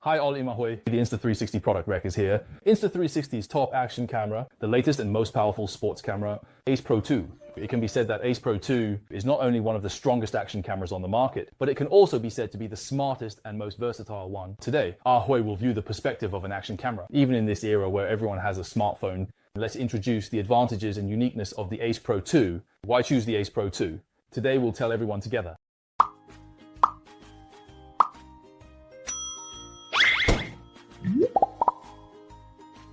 Hi all, Ahui. The Insta360 product rec is here. Insta360's top action camera, the latest and most powerful sports camera, Ace Pro 2. It can be said that Ace Pro 2 is not only one of the strongest action cameras on the market, but it can also be said to be the smartest and most versatile one. Today, Ahui will view the perspective of an action camera. Even in this era where everyone has a smartphone, let's introduce the advantages and uniqueness of the Ace Pro 2. Why choose the Ace Pro 2? Today we'll tell everyone together.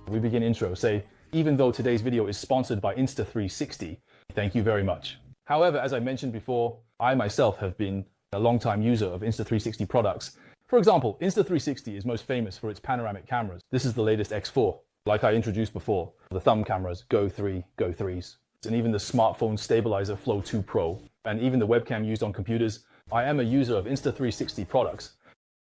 We begin intro, say, even though today's video is sponsored by Insta360, thank you very much. However, as I mentioned before, I myself have been a long-time user of Insta360 products. For example, Insta360 is most famous for its panoramic cameras. This is the latest X4. Like I introduced before, the thumb cameras, Go 3, Go 3s, and even the smartphone stabilizer Flow 2 Pro, and even the webcam used on computers. I am a user of Insta360 products.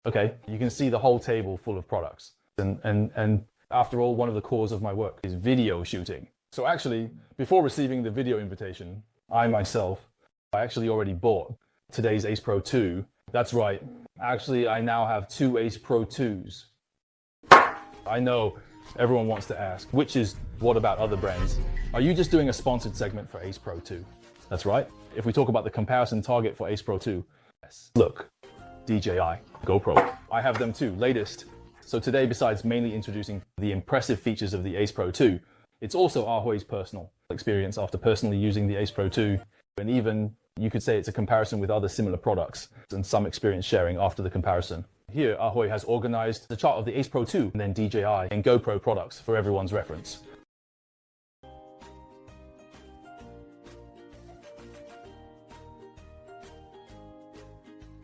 Okay, you can see the whole table full of products. And after all, one of the cores of my work is video shooting. So actually, before receiving the video invitation, I actually already bought today's Ace Pro 2. That's right. Actually, I now have two Ace Pro 2s. I know everyone wants to ask, what about other brands? Are you just doing a sponsored segment for Ace Pro 2? That's right. If we talk about the comparison target for Ace Pro 2, yes. Look, DJI, GoPro. I have them too, latest. So today, besides mainly introducing the impressive features of the Ace Pro 2, it's also Ahui's personal experience after personally using the Ace Pro 2. And even, you could say it's a comparison with other similar products and some experience sharing after the comparison. Here, Ahui has organized the chart of the Ace Pro 2 and then DJI and GoPro products for everyone's reference.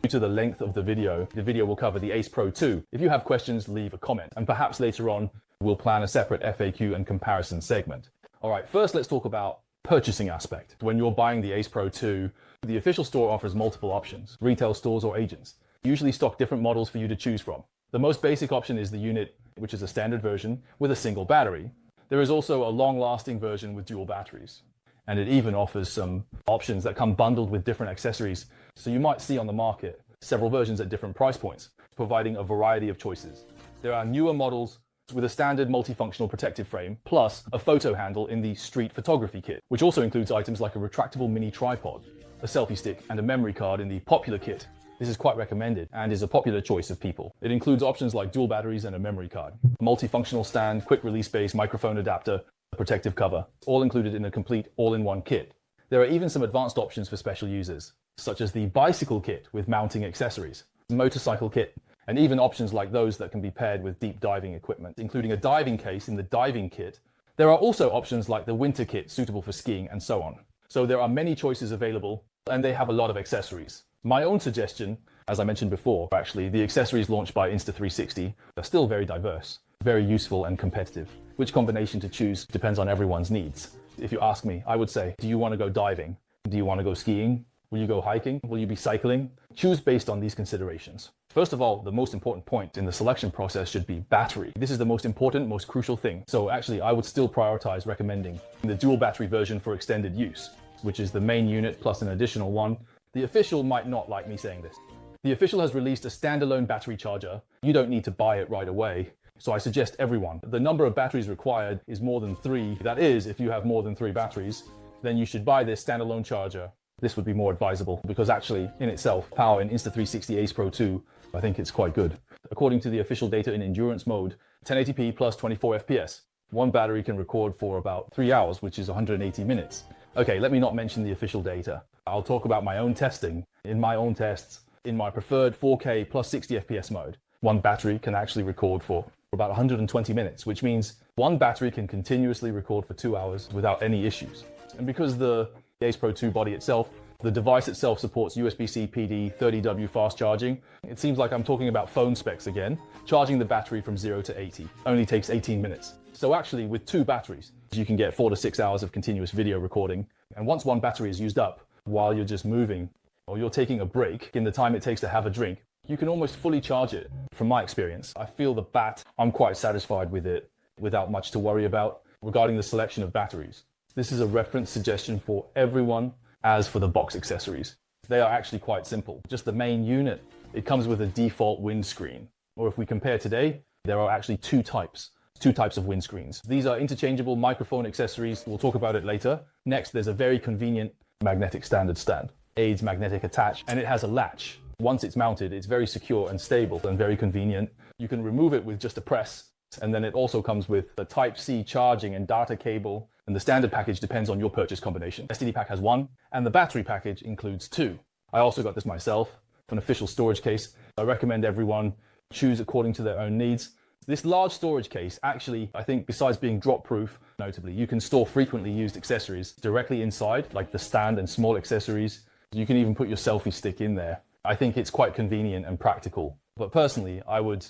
Due to the length of the video will cover the Ace Pro 2. If you have questions, leave a comment, and perhaps later on, we'll plan a separate FAQ and comparison segment. All right, first let's talk about purchasing aspect. When you're buying the Ace Pro 2, the official store offers multiple options, retail stores or agents. Usually stock different models for you to choose from. The most basic option is the unit, which is a standard version with a single battery. There is also a long-lasting version with dual batteries. And it even offers some options that come bundled with different accessories. So you might see on the market several versions at different price points, providing a variety of choices. There are newer models with a standard multifunctional protective frame, plus a photo handle in the street photography kit, which also includes items like a retractable mini tripod, a selfie stick, and a memory card in the popular kit. This is quite recommended and is a popular choice of people. It includes options like dual batteries and a memory card, a multifunctional stand, quick release base, microphone adapter, protective cover, all included in a complete all-in-one kit. There are even some advanced options for special users, such as the bicycle kit with mounting accessories, motorcycle kit, and even options like those that can be paired with deep diving equipment, including a diving case in the diving kit. There are also options like the winter kit suitable for skiing and so on. So there are many choices available, and they have a lot of accessories. My own suggestion, as I mentioned before, actually, the accessories launched by Insta360 are still very diverse, very useful and competitive. Which combination to choose depends on everyone's needs. If you ask me, I would say, do you want to go diving? Do you want to go skiing? Will you go hiking? Will you be cycling? Choose based on these considerations. First of all, the most important point in the selection process should be battery. This is the most important, most crucial thing. So actually, I would still prioritize recommending the dual battery version for extended use, which is the main unit plus an additional one. The official might not like me saying this. The official has released a standalone battery charger. You don't need to buy it right away. So I suggest everyone, the number of batteries required is more than 3. That is, if you have more than 3 batteries, then you should buy this standalone charger. This would be more advisable because actually, in itself, power in Insta360 Ace Pro 2, I think it's quite good. According to the official data in endurance mode, 1080p plus 24 FPS. One battery can record for about 3 hours, which is 180 minutes. Okay, let me not mention the official data. I'll talk about my own testing. In my own tests, in my preferred 4K plus 60 FPS mode, one battery can actually record for about 120 minutes, which means one battery can continuously record for 2 hours without any issues. And because the Ace Pro 2 body itself, the device itself supports USB-C PD 30W fast charging. It seems like I'm talking about phone specs again. Charging the battery from 0 to 80 only takes 18 minutes. So actually, with 2 batteries, you can get 4 to 6 hours of continuous video recording. And once one battery is used up, while you're just moving or you're taking a break in the time it takes to have a drink, you can almost fully charge it. From my experience, I feel the bat, I'm quite satisfied with it without much to worry about regarding the selection of batteries. This is a reference suggestion for everyone. As for the box accessories, they are actually quite simple. Just the main unit. It comes with a default windscreen, Or if we compare today, there are actually two types of windscreens. These are interchangeable microphone accessories. We'll talk about it later. Next, there's a very convenient magnetic standard stand. Aids magnetic attach, and it has a latch. Once it's mounted, it's very secure and stable and very convenient. You can remove it with just a press. And then it also comes with the Type-C charging and data cable. And the standard package depends on your purchase combination. STD pack has one, and the battery package includes two. I also got this myself, an official storage case. I recommend everyone choose according to their own needs. This large storage case actually, I think, besides being drop proof, notably, you can store frequently used accessories directly inside, like the stand and small accessories. You can even put your selfie stick in there. I think it's quite convenient and practical. But personally, I would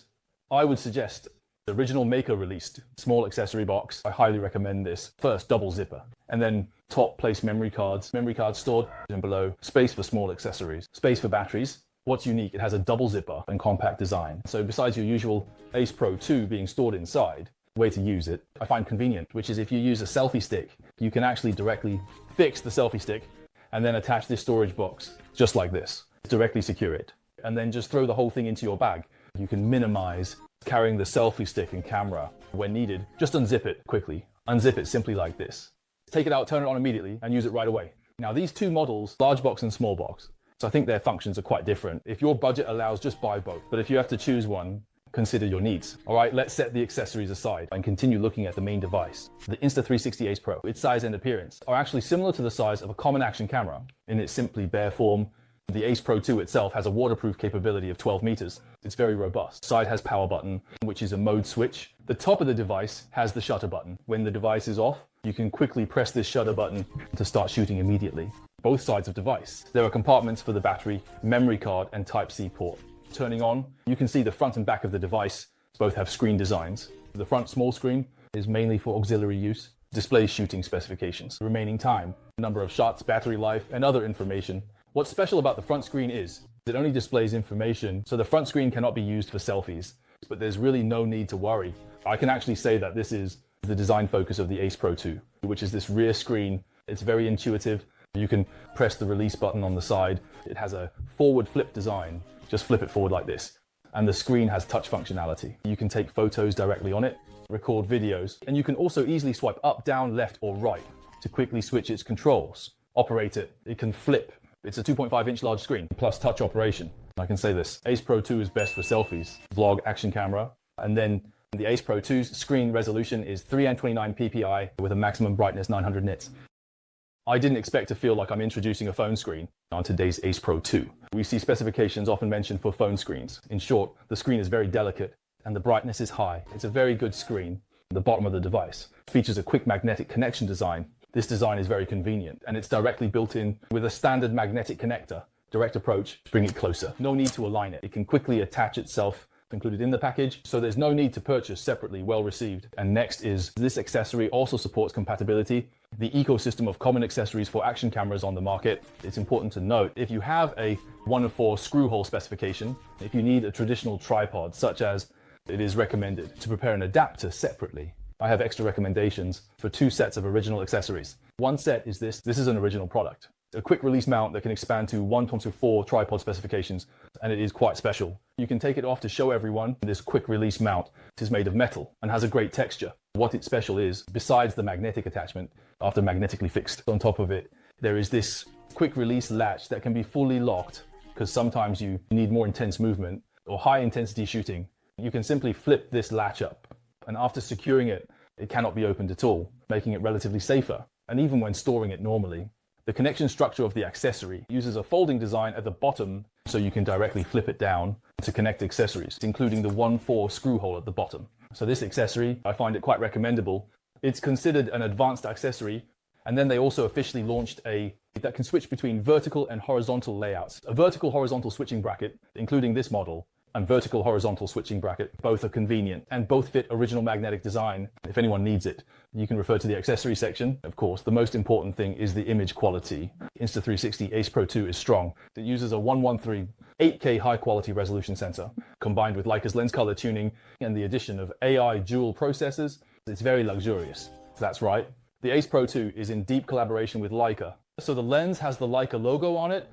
suggest the original maker released small accessory box. I highly recommend this. First, double zipper, and then top place memory cards stored, and below space for small accessories, space for batteries. What's unique, it has a double zipper and compact design. So besides your usual Ace Pro 2 being stored inside, the way to use it, I find convenient, which is if you use a selfie stick, you can actually directly fix the selfie stick and then attach this storage box just like this. Directly secure it, and then just throw the whole thing into your bag. You can minimize carrying the selfie stick and camera when needed. Just unzip it quickly. Unzip it simply like this. Take it out, turn it on immediately, and use it right away. Now these two models, large box and small box, so I think their functions are quite different. If your budget allows, just buy both. But if you have to choose one, consider your needs. All right, let's set the accessories aside and continue looking at the main device. The Insta360 Ace Pro, its size and appearance are actually similar to the size of a common action camera in its simply bare form. The Ace Pro 2 itself has a waterproof capability of 12 meters. It's very robust. Side has power button, which is a mode switch. The top of the device has the shutter button. When the device is off, you can quickly press this shutter button to start shooting immediately. Both sides of device. There are compartments for the battery, memory card, and Type-C port. Turning on, you can see the front and back of the device. Both have screen designs. The front small screen is mainly for auxiliary use. Displays shooting specifications, remaining time, number of shots, battery life, and other information. What's special about the front screen is it only displays information, so the front screen cannot be used for selfies, but there's really no need to worry. I can actually say that this is the design focus of the Ace Pro 2, which is this rear screen. It's very intuitive. You can press the release button on the side. It has a forward flip design. Just flip it forward like this. And the screen has touch functionality. You can take photos directly on it, record videos, and you can also easily swipe up, down, left, or right to quickly switch its controls. Operate it. It can flip. It's a 2.5-inch large screen, plus touch operation. I can say this. Ace Pro 2 is best for selfies, vlog, action camera. And then the Ace Pro 2's screen resolution is 329 ppi with a maximum brightness 900 nits. I didn't expect to feel like I'm introducing a phone screen on today's Ace Pro 2. We see specifications often mentioned for phone screens. In short, the screen is very delicate and the brightness is high. It's a very good screen. The bottom of the device features a quick magnetic connection design. This design is very convenient and it's directly built in with a standard magnetic connector. Direct approach, bring it closer. No need to align it. It can quickly attach itself, included in the package, so there's no need to purchase separately, well received. And next is this accessory also supports compatibility. The ecosystem of common accessories for action cameras on the market. It's important to note, if you have a 1-in-4 screw hole specification, if you need a traditional tripod, such as it is recommended to prepare an adapter separately, I have extra recommendations for 2 sets of original accessories. One set is this is an original product. A quick release mount that can expand to 1:4 tripod specifications, and it is quite special. You can take it off to show everyone. This quick release mount is made of metal and has a great texture. What it's special is, besides the magnetic attachment, after magnetically fixed on top of it, there is this quick release latch that can be fully locked, because sometimes you need more intense movement or high intensity shooting. You can simply flip this latch up, and after securing it, it cannot be opened at all, making it relatively safer. And even when storing it normally, the connection structure of the accessory uses a folding design at the bottom so you can directly flip it down to connect accessories, including the 1/4 screw hole at the bottom. So this accessory, I find it quite recommendable. It's considered an advanced accessory, and then they also officially launched that can switch between vertical and horizontal layouts. A vertical horizontal switching bracket, including this model, and vertical horizontal switching bracket, both are convenient and both fit original magnetic design. If anyone needs it, you can refer to the accessory section. Of course, the most important thing is the image quality. Insta360 Ace Pro 2 is strong. It uses a 113 8K high quality resolution sensor combined with Leica's lens color tuning and the addition of AI dual processors. It's very luxurious. That's right. The Ace Pro 2 is in deep collaboration with Leica. So the lens has the Leica logo on it.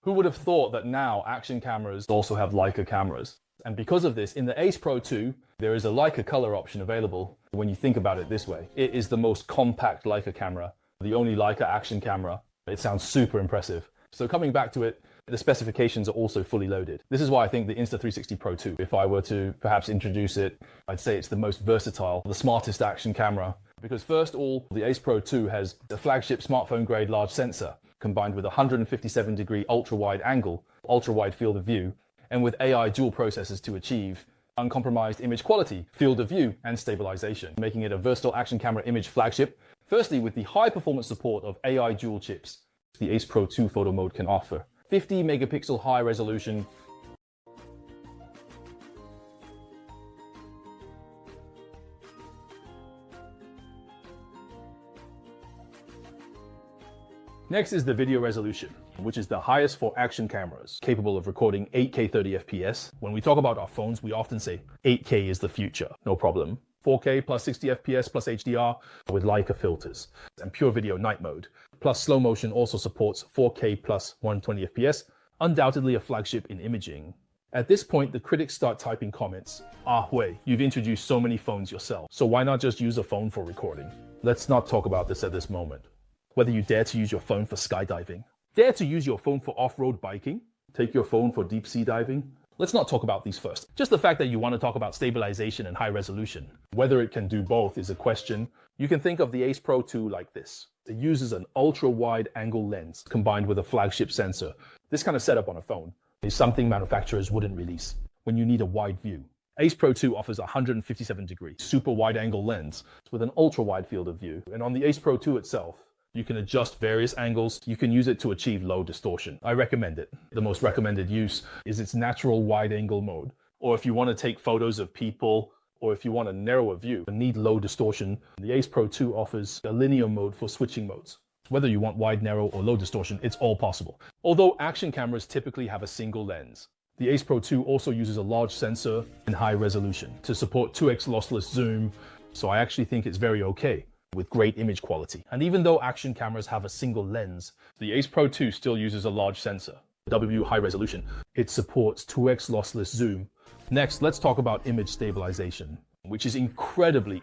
Who would have thought that now action cameras also have Leica cameras? And because of this, in the Ace Pro 2, there is a Leica color option available. When you think about it this way, it is the most compact Leica camera, the only Leica action camera. It sounds super impressive. So coming back to it, the specifications are also fully loaded. This is why I think the Insta360 Pro 2, if I were to perhaps introduce it, I'd say it's the most versatile, the smartest action camera. Because first of all, the Ace Pro 2 has the flagship smartphone grade large sensor, combined with a 157-degree ultra-wide angle, ultra-wide field of view, and with AI dual processors to achieve uncompromised image quality, field of view, and stabilization, making it a versatile action camera image flagship. Firstly, with the high performance support of AI dual chips, the Ace Pro 2 photo mode can offer 50 megapixel high resolution. Next is the video resolution, which is the highest for action cameras, capable of recording 8K 30 FPS. When we talk about our phones, we often say 8K is the future. No problem. 4K plus 60 FPS plus HDR with Leica filters and pure video night mode. Plus slow motion also supports 4K plus 120 FPS, undoubtedly a flagship in imaging. At this point, the critics start typing comments. Hui, you've introduced so many phones yourself, so why not just use a phone for recording? Let's not talk about this at this moment. Whether you dare to use your phone for skydiving, dare to use your phone for off-road biking, take your phone for deep sea diving. Let's not talk about these first. Just the fact that you want to talk about stabilization and high resolution. Whether it can do both is a question. You can think of the Ace Pro 2 like this. It uses an ultra-wide angle lens combined with a flagship sensor. This kind of setup on a phone is something manufacturers wouldn't release when you need a wide view. Ace Pro 2 offers a 157-degree super wide angle lens with an ultra-wide field of view. And on the Ace Pro 2 itself, you can adjust various angles. You can use it to achieve low distortion. I recommend it. The most recommended use is its natural wide angle mode. Or if you want to take photos of people, or if you want a narrower view and need low distortion, the Ace Pro 2 offers a linear mode for switching modes. Whether you want wide, narrow, or low distortion, it's all possible. Although action cameras typically have a single lens, the Ace Pro 2 also uses a large sensor and high resolution to support 2x lossless zoom. So I actually think it's very okay with great image quality. And even though action cameras have a single lens, the Ace Pro 2 still uses a large sensor, W high resolution. It supports 2x lossless zoom. Next, let's talk about image stabilization, which is incredibly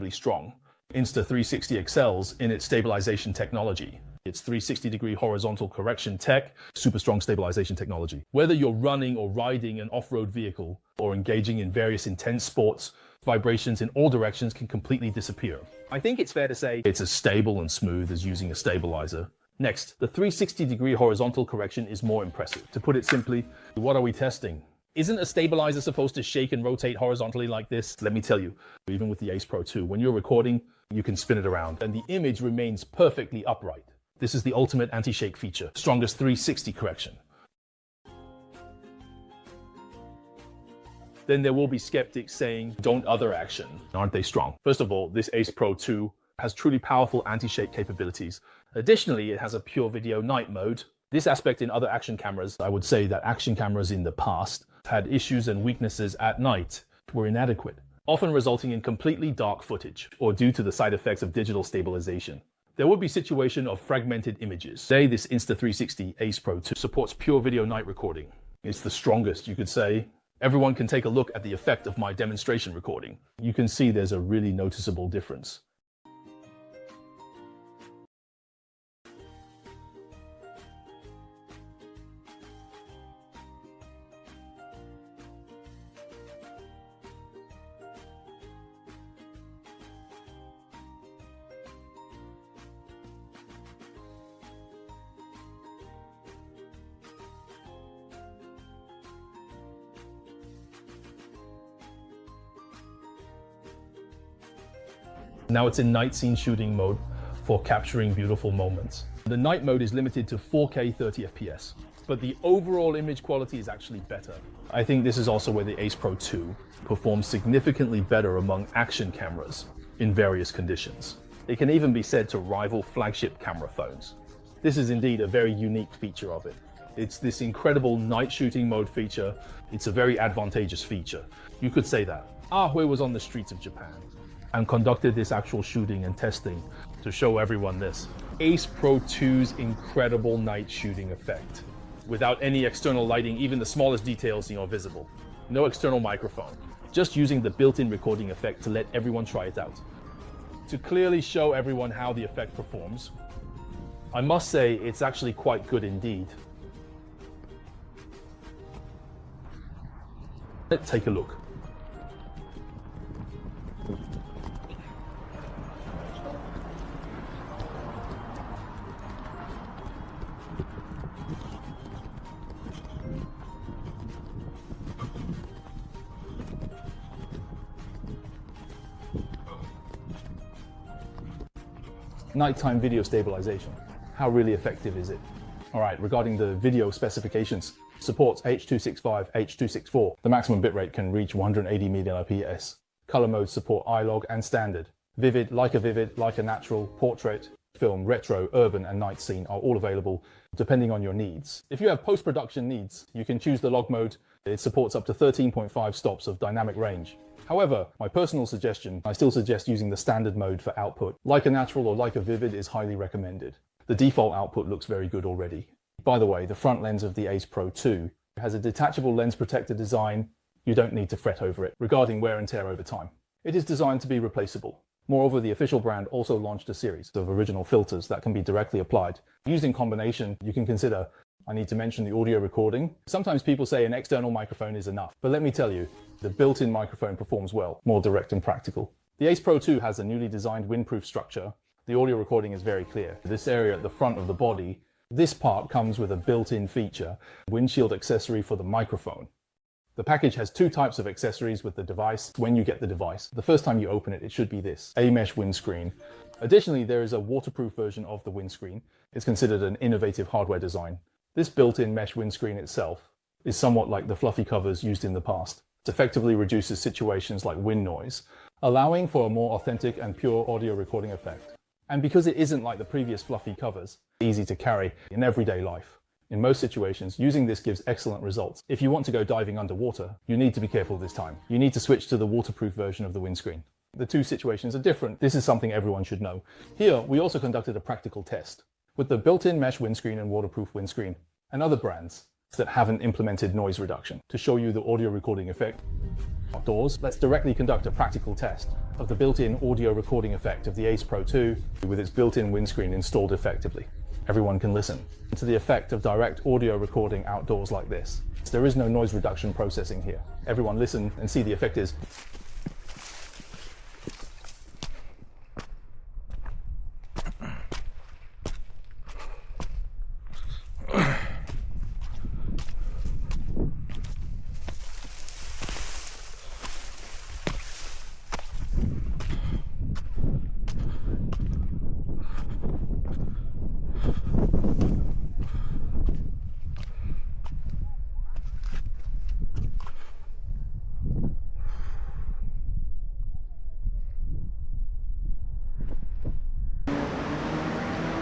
strong. Insta360 excels in its stabilization technology. Its 360-degree horizontal correction tech, super strong stabilization technology. Whether you're running or riding an off-road vehicle or engaging in various intense sports, vibrations in all directions can completely disappear. I think it's fair to say it's as stable and smooth as using a stabilizer. Next, the 360-degree horizontal correction is more impressive. To put it simply, what are we testing? Isn't a stabilizer supposed to shake and rotate horizontally like this? Let me tell you, even with the Ace Pro 2, when you're recording, you can spin it around and the image remains perfectly upright. This is the ultimate anti-shake feature, strongest 360 correction. Then there will be skeptics saying, don't other action. Aren't they strong? First of all, this Ace Pro 2 has truly powerful anti-shake capabilities. Additionally, it has a pure video night mode. This aspect in other action cameras, I would say that action cameras in the past had issues and weaknesses at night, were inadequate, often resulting in completely dark footage, or due to the side effects of digital stabilization. There would be situation of fragmented images. Say this Insta360 Ace Pro 2 supports pure video night recording. It's the strongest, you could say. Everyone can take a look at the effect of my demonstration recording. You can see there's a really noticeable difference. Now it's in night scene shooting mode for capturing beautiful moments. The night mode is limited to 4K 30 FPS, but the overall image quality is actually better. I think this is also where the Ace Pro 2 performs significantly better among action cameras in various conditions. It can even be said to rival flagship camera phones. This is indeed a very unique feature of it. It's this incredible night shooting mode feature. It's a very advantageous feature. You could say that. Hui was on the streets of Japan and conducted this actual shooting and testing to show everyone this. Ace Pro 2's incredible night shooting effect. without any external lighting, even the smallest details are visible. No external microphone, just using the built-in recording effect to let everyone try it out. To clearly show everyone how the effect performs, I must say it's actually quite good indeed. Let's take a look. Nighttime video stabilization. How really effective is it? All right, regarding the video specifications, supports H.265, H.264. The maximum bitrate can reach 180 mbps. Color modes support iLog and standard. Vivid, like a natural, portrait, film, retro, urban, and night scene are all available depending on your needs. If you have post-production needs, you can choose the log mode. It supports up to 13.5 stops of dynamic range. However, my personal suggestion, I still suggest using the standard mode for output. Like a natural or like a vivid is highly recommended. The default output looks very good already. By the way, the front lens of the Ace Pro 2 has a detachable lens protector design. You don't need to fret over it regarding wear and tear over time. It is designed to be replaceable. Moreover, the official brand also launched a series of original filters that can be directly applied. Used in combination, you can consider, I need to mention the audio recording. Sometimes people say an external microphone is enough, but let me tell you, the built-in microphone performs well, more direct and practical. The Ace Pro 2 has a newly designed windproof structure. The audio recording is very clear. This area at the front of the body, this part comes with a built-in feature, windshield accessory for the microphone. The package has two types of accessories with the device when you get the device. The first time you open it, it should be this, a mesh windscreen. Additionally, there is a waterproof version of the windscreen. It's considered an innovative hardware design. This built-in mesh windscreen itself is somewhat like the fluffy covers used in the past. It effectively reduces situations like wind noise, allowing for a more authentic and pure audio recording effect. And because it isn't like the previous fluffy covers, it's easy to carry in everyday life. In most situations, using this gives excellent results. If you want to go diving underwater, you need to be careful this time. You need to switch to the waterproof version of the windscreen. The two situations are different. This is something everyone should know. Here, we also conducted a practical test with the built-in mesh windscreen and waterproof windscreen and other brands that haven't implemented noise reduction. To show you the audio recording effect outdoors, let's directly conduct a practical test of the built-in audio recording effect of the Ace Pro 2 with its built-in windscreen installed effectively. Everyone can listen to the effect of direct audio recording outdoors like this. There is no noise reduction processing here. Everyone listen and see the effect is.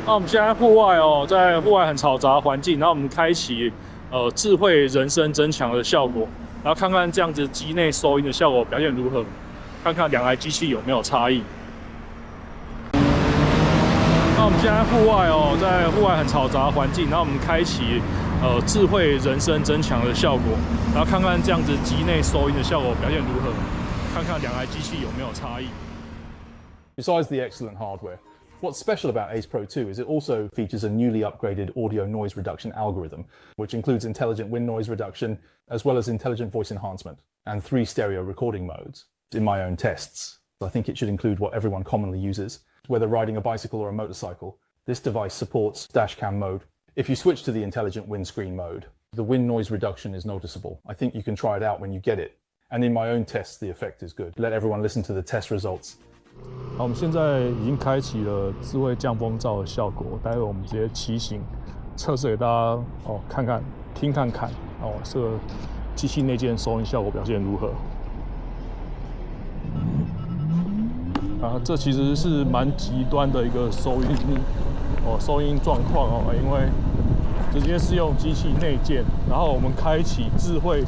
那我们现在户外哦，在户外很嘈杂的环境，然后我们开启智慧人声增强的效果，然后看看这样子机内收音的效果表现如何，看看两台机器有没有差异。那我们现在户外哦，在户外很嘈杂的环境，然后我们开启智慧人声增强的效果，然后看看这样子机内收音的效果表现如何，看看两台机器有没有差异。Besides the excellent hardware, what's special about Ace Pro 2 is it also features a newly upgraded audio noise reduction algorithm, which includes intelligent wind noise reduction, as well as intelligent voice enhancement, and 3 stereo recording modes. In my own tests, I think it should include what everyone commonly uses. Whether riding a bicycle or a motorcycle, this device supports dashcam mode. If you switch to the intelligent windscreen mode, the wind noise reduction is noticeable. I think you can try it out when you get it. And in my own tests, the effect is good. Let everyone listen to the test results. 好，我们现在已经开启了智慧降风罩的效果，待会我们直接骑行测试给大家哦，看看、听看看哦，这个机器内建收音效果表现如何？啊，这其实是蛮极端的一个收音状况哦，因为直接是用机器内建，然后我们开启智慧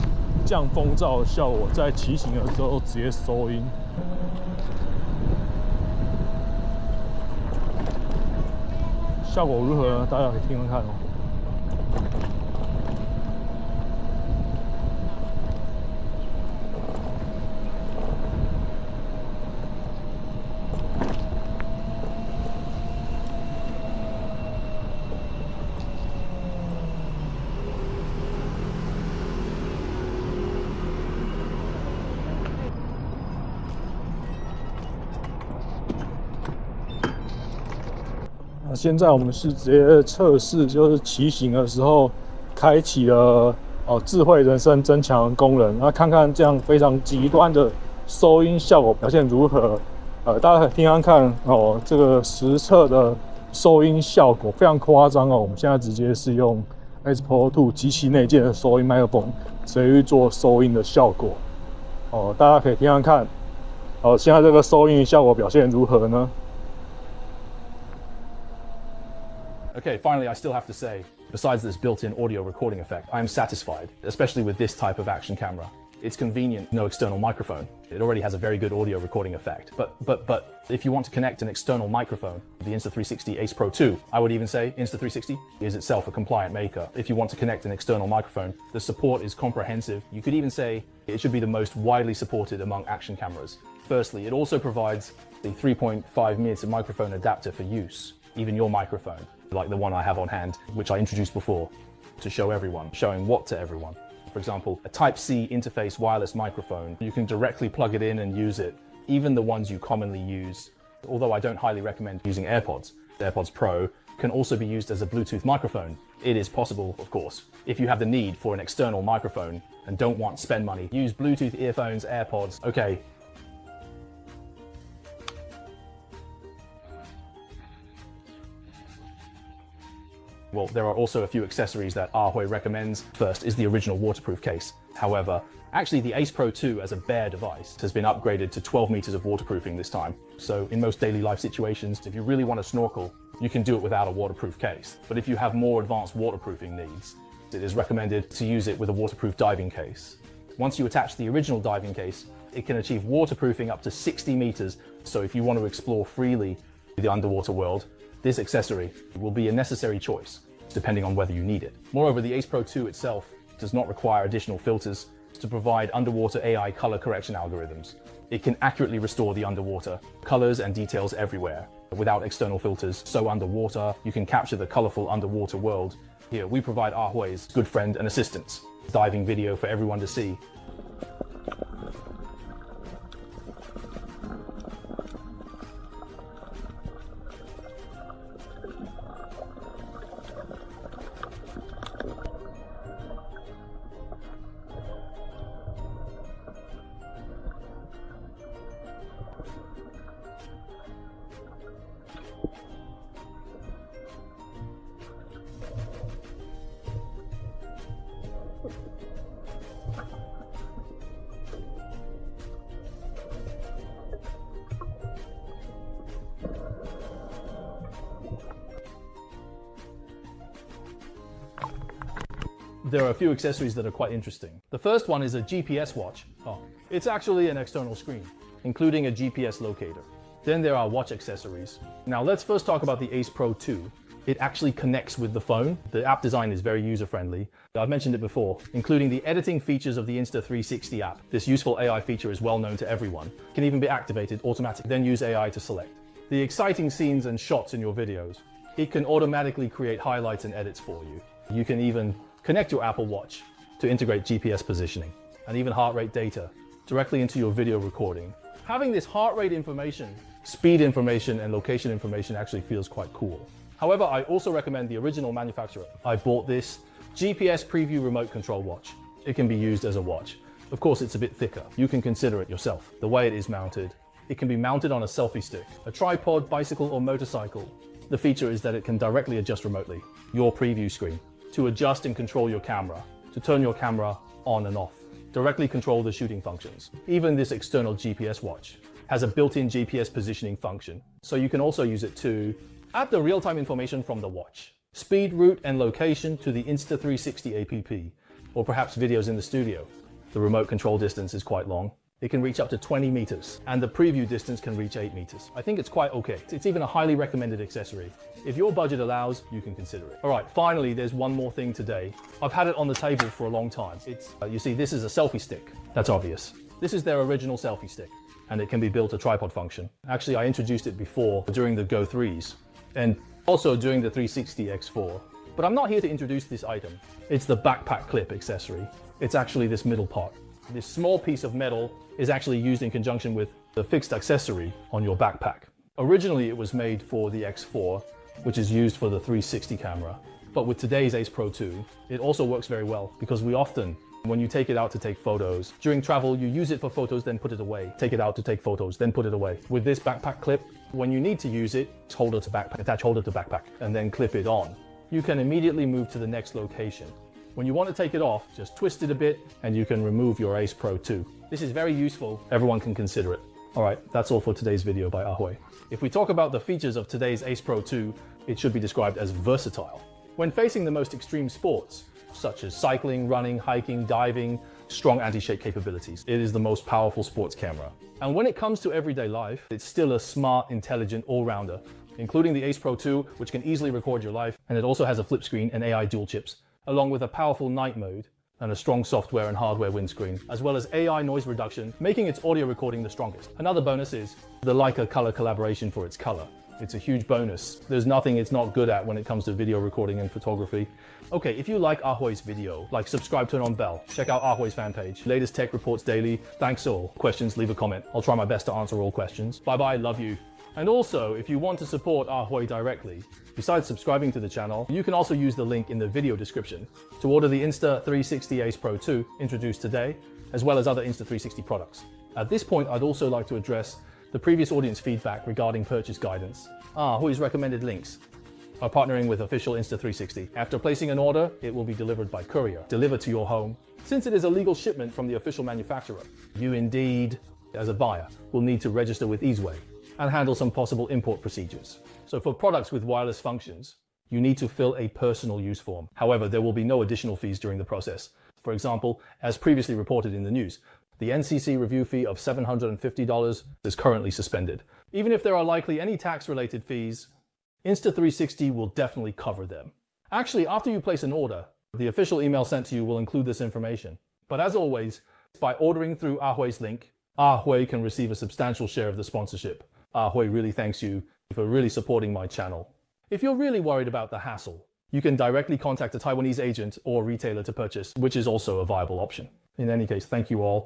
降风罩的效果，在骑行的时候直接收音。效果如何呢？大家可以听听看哦。现在我们是直接测试，就是骑行的时候开启了智慧人声增强功能，那看看这样非常极端的收音效果表现如何。大家可以听看看这个实测的收音效果非常夸张哦。我们现在直接是用 S Pro 2机器内建的收音麦克风，直接去做收音的效果大家可以听看看现在这个收音效果表现如何呢？ Okay, finally, I still have to say, besides this built-in audio recording effect, I am satisfied, especially with this type of action camera. It's convenient, no external microphone. It already has a very good audio recording effect. But if you want to connect an external microphone, the Insta360 Ace Pro 2, I would even say Insta360 is itself a compliant maker. If you want to connect an external microphone, the support is comprehensive. You could even say it should be the most widely supported among action cameras. Firstly, it also provides the 3.5mm microphone adapter for use, even your microphone, like the one I have on hand, which I introduced before, to show everyone, showing what to everyone. For example, a Type-C interface wireless microphone, you can directly plug it in and use it, even the ones you commonly use. Although I don't highly recommend using AirPods. The AirPods Pro can also be used as a Bluetooth microphone. It is possible, of course. If you have the need for an external microphone and don't want to spend money, use Bluetooth earphones, AirPods. Okay. Well, there are also a few accessories that Ahui recommends. First is the original waterproof case. However, actually the Ace Pro 2 as a bare device has been upgraded to 12 meters of waterproofing this time. So in most daily life situations, if you really want to snorkel, you can do it without a waterproof case. But if you have more advanced waterproofing needs, it is recommended to use it with a waterproof diving case. Once you attach the original diving case, it can achieve waterproofing up to 60 meters. So if you want to explore freely the underwater world, this accessory will be a necessary choice, depending on whether you need it. Moreover, the Ace Pro 2 itself does not require additional filters to provide underwater AI color correction algorithms. It can accurately restore the underwater colors and details everywhere without external filters. So underwater, you can capture the colorful underwater world. Here, we provide Ahui's good friend and assistance, diving video for everyone to see. There are a few accessories that are quite interesting. The first one is a GPS watch. It's actually an external screen, including a GPS locator. Then there are watch accessories. Now let's first talk about the Ace Pro 2. It actually connects with the phone. The app design is very user-friendly. I've mentioned it before, including the editing features of the Insta360 app. This useful AI feature is well known to everyone. It can even be activated automatically, then use AI to select the exciting scenes and shots in your videos. It can automatically create highlights and edits for you. You can even connect your Apple Watch to integrate GPS positioning and even heart rate data directly into your video recording. Having this heart rate information, speed information, and location information actually feels quite cool. However, I also recommend the original manufacturer. I bought this GPS preview remote control watch. It can be used as a watch. Of course, it's a bit thicker. You can consider it yourself. The way it is mounted, it can be mounted on a selfie stick, a tripod, bicycle, or motorcycle. The feature is that it can directly adjust remotely your preview screen to adjust and control your camera, to turn your camera on and off, directly control the shooting functions. Even this external GPS watch has a built-in GPS positioning function, so you can also use it to add the real-time information from the watch, speed, route, and location to the Insta360 app, or perhaps videos in the studio. The remote control distance is quite long. It can reach up to 20 meters, and the preview distance can reach 8 meters. I think it's quite okay. It's even a highly recommended accessory. If your budget allows, you can consider it. All right, finally, there's one more thing today. I've had it on the table for a long time. You see, this is a selfie stick. That's obvious. This is their original selfie stick, and it can be built a tripod function. Actually, I introduced it before during the Go 3s, and also during the 360 X4. But I'm not here to introduce this item. It's the backpack clip accessory. It's actually this middle part. This small piece of metal is actually used in conjunction with the fixed accessory on your backpack. Originally, it was made for the X4, which is used for the 360 camera. But with today's Ace Pro 2, it also works very well because we often, when you take it out to take photos, during travel, you use it for photos, then put it away. Take it out to take photos, then put it away. With this backpack clip, when you need to use it, holder to backpack, attach holder to backpack, and then clip it on. You can immediately move to the next location. When you want to take it off, just twist it a bit and you can remove your Ace Pro 2. This is very useful. Everyone can consider it. All right, that's all for today's video by Ahui. If we talk about the features of today's Ace Pro 2, it should be described as versatile. When facing the most extreme sports, such as cycling, running, hiking, diving, strong anti-shake capabilities, it is the most powerful sports camera. And when it comes to everyday life, it's still a smart, intelligent all-rounder, including the Ace Pro 2, which can easily record your life, and it also has a flip screen and AI dual chips, along with a powerful night mode and a strong software and hardware windscreen, as well as AI noise reduction, making its audio recording the strongest. Another bonus is the Leica color collaboration for its color. It's a huge bonus. There's nothing it's not good at when it comes to video recording and photography. Okay, if you like Ahui's video, subscribe, turn on bell. Check out Ahui's fan page. Latest tech reports daily. Thanks all. Questions, leave a comment. I'll try my best to answer all questions. Bye-bye, love you. And also, if you want to support Ahui directly, besides subscribing to the channel, you can also use the link in the video description to order the Insta360 Ace Pro 2 introduced today, as well as other Insta360 products. At this point, I'd also like to address the previous audience feedback regarding purchase guidance. Ahui's recommended links are partnering with official Insta360. After placing an order, it will be delivered by courier, delivered to your home. Since it is a legal shipment from the official manufacturer, you indeed, as a buyer, will need to register with Easeway and handle some possible import procedures. So for products with wireless functions, you need to fill a personal use form. However, there will be no additional fees during the process. For example, as previously reported in the news, the NCC review fee of $750 is currently suspended. Even if there are likely any tax-related fees, Insta360 will definitely cover them. Actually, after you place an order, the official email sent to you will include this information. But as always, by ordering through Ahui's link, Ahui can receive a substantial share of the sponsorship. Ahui really thanks you for really supporting my channel. If you're really worried about the hassle, you can directly contact a Taiwanese agent or retailer to purchase, which is also a viable option. In any case, thank you all.